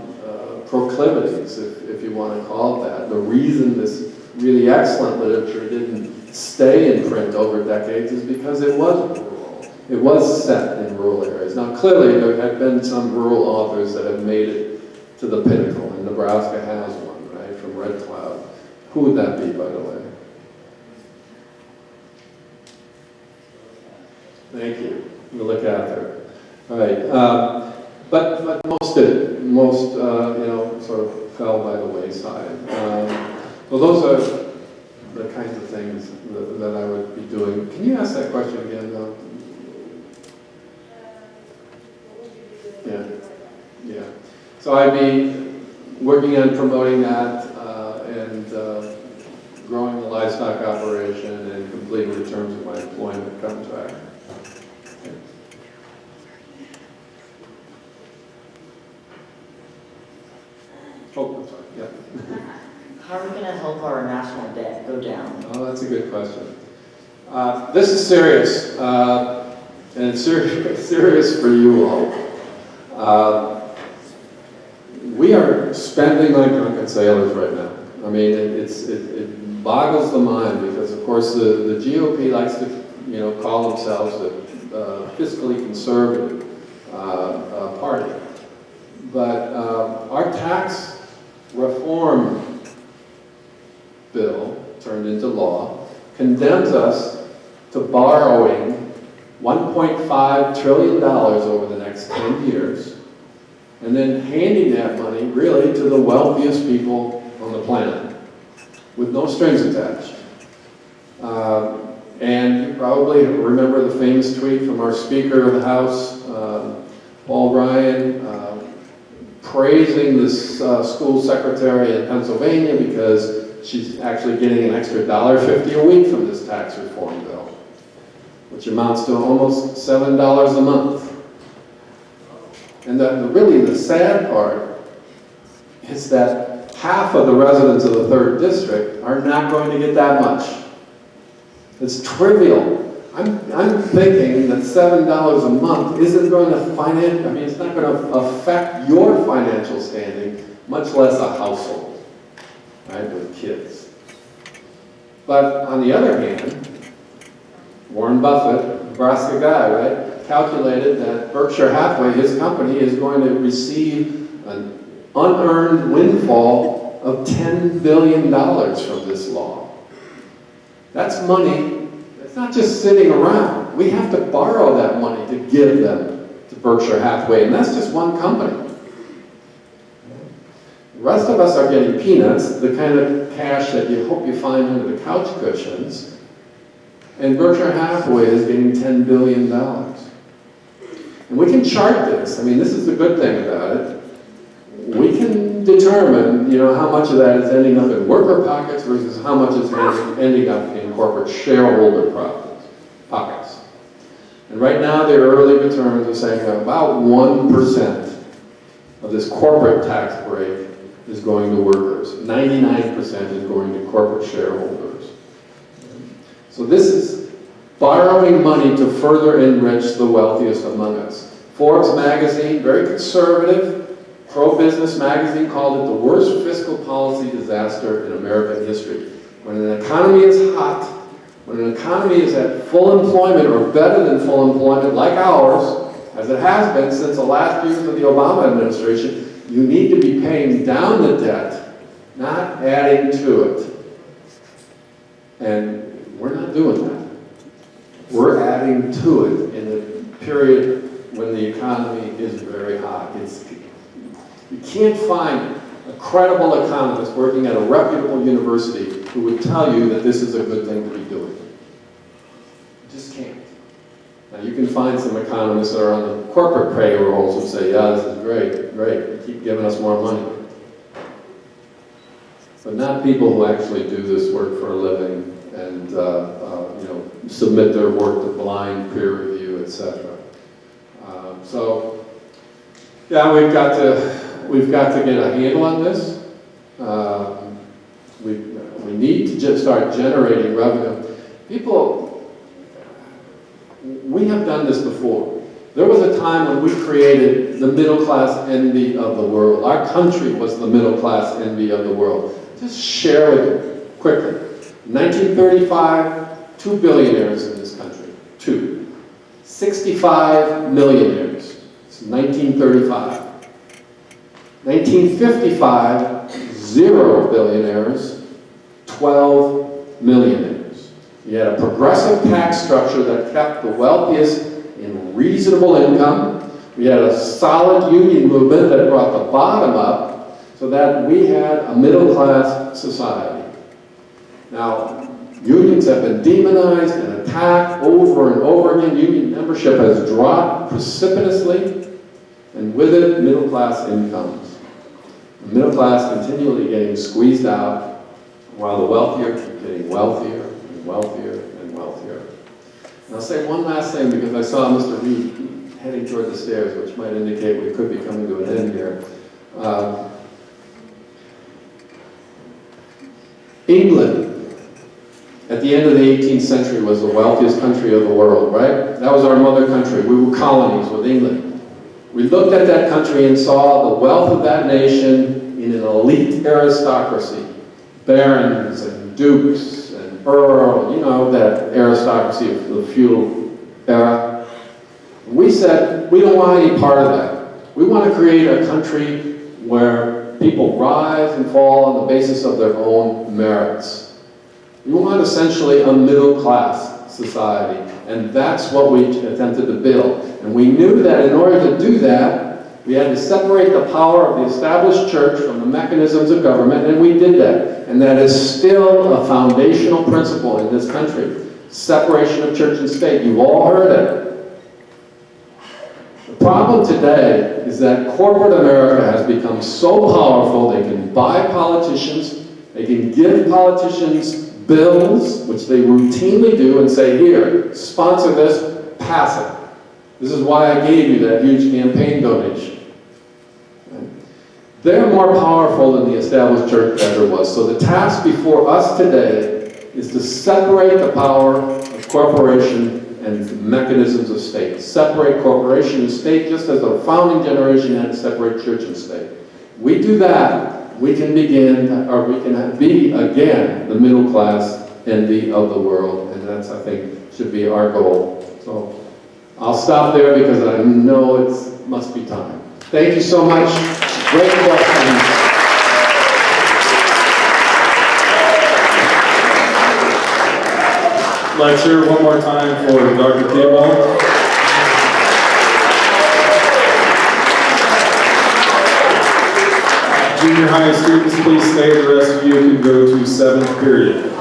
[SPEAKER 4] proclivities, if you want to call it that. The reason this really excellent literature didn't stay in print over decades is because it was rural. It was set in rural areas. Now, clearly, there have been some rural authors that have made it to the pinnacle, and Nebraska has one, right, from Red Cloud. Who would that be, by the way? Thank you. We'll look after it. All right. But most did. Most, sort of fell by the wayside. Well, those are the kinds of things that I would be doing. Can you ask that question again, though? Yeah. So I'd be working on promoting that and growing the livestock operation and completing the terms of my employment contract. Oh, I'm sorry. Yeah.
[SPEAKER 12] How are we going to help our national debt go down?
[SPEAKER 4] Oh, that's a good question. This is serious, and it's serious for you all. We are spending like drunken sailors right now. I mean, it boggles the mind because, of course, the GOP likes to, call themselves a fiscally conservative party. But our tax reform bill, turned into law, condemns us to borrowing $1.5 trillion over the next 10 years, and then handing that money really to the wealthiest people on the planet, with no strings attached. And you probably remember the famous tweet from our Speaker of the House, Paul Ryan, praising this school secretary in Pennsylvania because she's actually getting an extra $1.50 a week from this tax reform bill, which amounts to almost $7 a month. And really the sad part is that half of the residents of the 3rd District are not going to get that much. It's trivial. I'm thinking that $7 a month isn't going to it's not going to affect your financial standing, much less a household, right, with kids. But on the other hand, Warren Buffett, Nebraska guy, right, calculated that Berkshire Hathaway, his company, is going to receive an unearned windfall of $10 billion from this law. That's money. It's not just sitting around. We have to borrow that money to give them to Berkshire Hathaway, and that's just one company. The rest of us are getting peanuts, the kind of cash that you hope you find under the couch cushions, and Berkshire Hathaway is getting $10 billion. And we can chart this. I mean, this is the good thing about it. We can determine, how much of that is ending up in worker pockets versus how much is ending up in corporate shareholder pockets. And right now, their early returns are saying that about 1% of this corporate tax break is going to workers. 99% is going to corporate shareholders. So this is borrowing money to further enrich the wealthiest among us. Forbes magazine, very conservative, pro-business magazine, called it the worst fiscal policy disaster in American history. When an economy is hot, when an economy is at full employment or better than full employment like ours, as it has been since the last years of the Obama administration, you need to be paying down the debt, not adding to it. And we're not doing that. We're adding to it in a period when the economy is very hot. You can't find a credible economist working at a reputable university who would tell you that this is a good thing to be doing. You just can't. Now you can find some economists that are on the corporate payrolls who say, yeah, this is great, keep giving us more money. But not people who actually do this work for a living and submit their work to blind peer review, etc. So, yeah, we've got to get a handle on this. We need to just start generating revenue. We have done this before. There was a time when we created the middle class envy of the world. Our country was the middle class envy of the world. Just share with you quickly. In 1935, 2 billionaires in this country. 2. 65 millionaires. It's 1935. 1955, 0 billionaires, 12 millionaires. We had a progressive tax structure that kept the wealthiest in reasonable income. We had a solid union movement that brought the bottom up so that we had a middle-class society. Now, unions have been demonized and attacked over and over again. Union membership has dropped precipitously, and with it, middle-class incomes. The middle class continually getting squeezed out, while the wealthier keep getting wealthier and wealthier and wealthier. And I'll say one last thing, because I saw Mr. Reed heading toward the stairs, which might indicate we could be coming to an end here. England, at the end of the 18th century, was the wealthiest country of the world, right? That was our mother country. We were colonies with England. We looked at that country and saw the wealth of that nation in an elite aristocracy. Barons and dukes and earls, you know, that aristocracy of the feudal era. We said, we don't want any part of that. We want to create a country where people rise and fall on the basis of their own merits. We want essentially a middle-class society, and that's what we attempted to build. And we knew that in order to do that, we had to separate the power of the established church from the mechanisms of government, and we did that. And that is still a foundational principle in this country. Separation of church and state. You've all heard it. The problem today is that corporate America has become so powerful they can buy politicians, they can give politicians bills, which they routinely do, and say, here, sponsor this, pass it. This is why I gave you that huge campaign donation. They're more powerful than the established church ever was. So the task before us today is to separate the power of corporation and mechanisms of state. Separate corporation and state, just as the founding generation had to separate church and state. We do that, we can begin, or we can be again the middle class envy of the world, and that's, I think, should be our goal. So I'll stop there because I know it must be time. Thank you so much. Great questions.
[SPEAKER 2] Let's hear one more time for Dr. Theobald. Junior high students, please stay. The rest of you can go to 7th period.